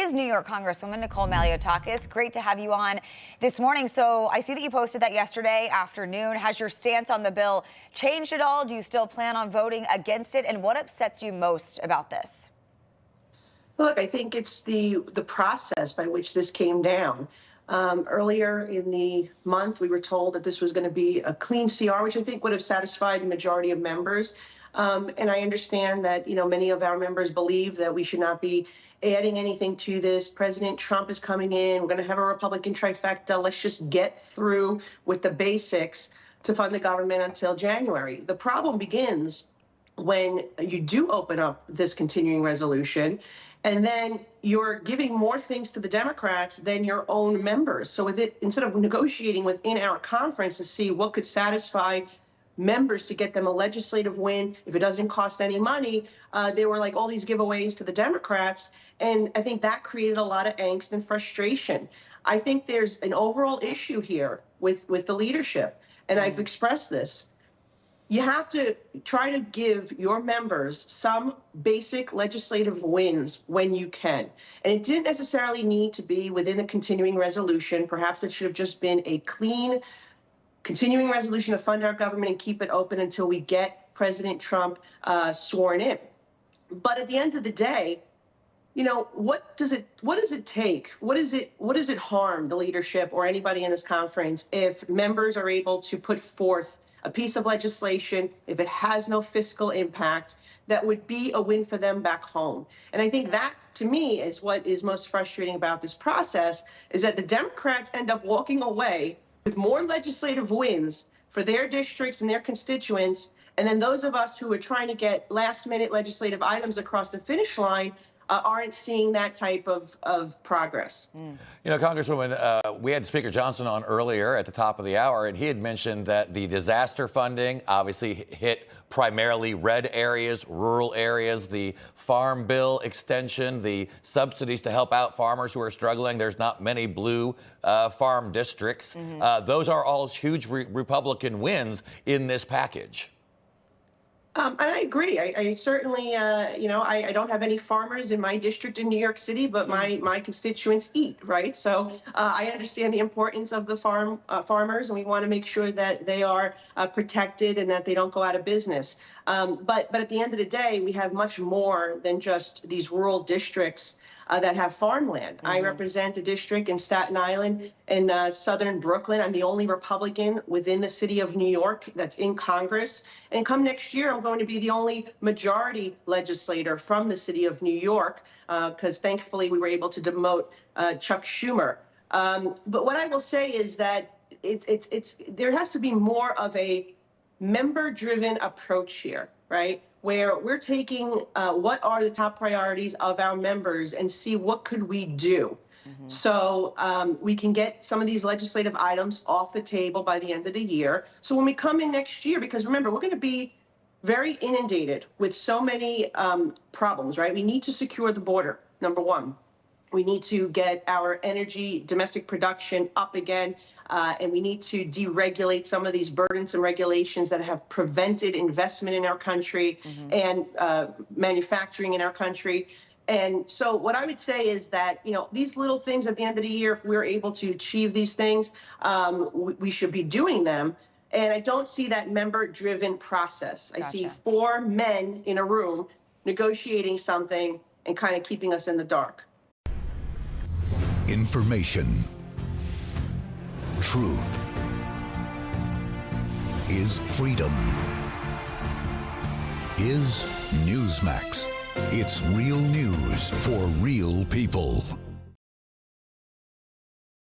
is New York Congresswoman Nicole Malliotakis. Great to have you on this morning. So I see that you posted that yesterday afternoon. Has your stance on the bill changed at all? Do you still plan on voting against it? And what upsets you most about this? Look, I think it's the process by which this came down. Earlier in the month, we were told that this was going to be a clean CR, which I think would have satisfied the majority of members. And I understand that, many of our members believe that we should not be adding anything to this. President Trump is coming in. We're going to have a Republican trifecta. Let's just get through with the basics to fund the government until January. The problem begins when you do open up this continuing resolution, and then you're giving more things to the Democrats than your own members. So with it, instead of negotiating within our conference to see what could satisfy members to get them a legislative win, if it doesn't cost any money, there were like all these giveaways to the Democrats. And I think that created a lot of angst and frustration. I think there's an overall issue here with the leadership. And I've expressed this. You have to try to give your members some basic legislative wins when you can. And it didn't necessarily need to be within the continuing resolution. Perhaps it should have just been a clean continuing resolution to fund our government and keep it open until we get President Trump sworn in. But at the end of the day, what does it take? What does it harm the leadership or anybody in this conference if members are able to put forth a piece of legislation, if it has no fiscal impact, that would be a win for them back home? And I think that, to me, is what is most frustrating about this process, is that the Democrats end up walking away with more legislative wins for their districts and their constituents, and then those of us who are trying to get last-minute legislative items across the finish line aren't seeing that type of progress. Congresswoman, we had Speaker Johnson on earlier at the top of the hour, and he had mentioned that the disaster funding obviously hit primarily red areas, rural areas, the farm bill extension, the subsidies to help out farmers who are struggling. There's not many blue farm districts. Those are all huge Republican wins in this package. And I agree. I certainly, I don't have any farmers in my district in New York City, but my constituents eat, right? So I understand the importance of the farmers, and we want to make sure that they are protected and that they don't go out of business. But at the end of the day, we have much more than just these rural districts that have farmland. I represent a district in Staten Island in southern Brooklyn. I'm the only Republican within the city of New York that's in Congress. And come next year, I'm going to be the only majority legislator from the city of New York, because thankfully we were able to demote Chuck Schumer. But what I will say is that there has to be more of a member-driven approach here, right? Where we're taking what are the top priorities of our members and see what could we do. So we can get some of these legislative items off the table by the end of the year. So when we come in next year, because remember, we're going to be very inundated with so many problems, right? We need to secure the border, number one. We need to get our energy domestic production up again. And we need to deregulate some of these burdensome regulations that have prevented investment in our country and manufacturing in our country. And so what I would say is that, these little things at the end of the year, if we're able to achieve these things, we should be doing them. And I don't see that member-driven process. Gotcha. I see 4 men in a room negotiating something and kind of keeping us in the dark. Information. Truth is freedom. Is Newsmax. It's real news for real people.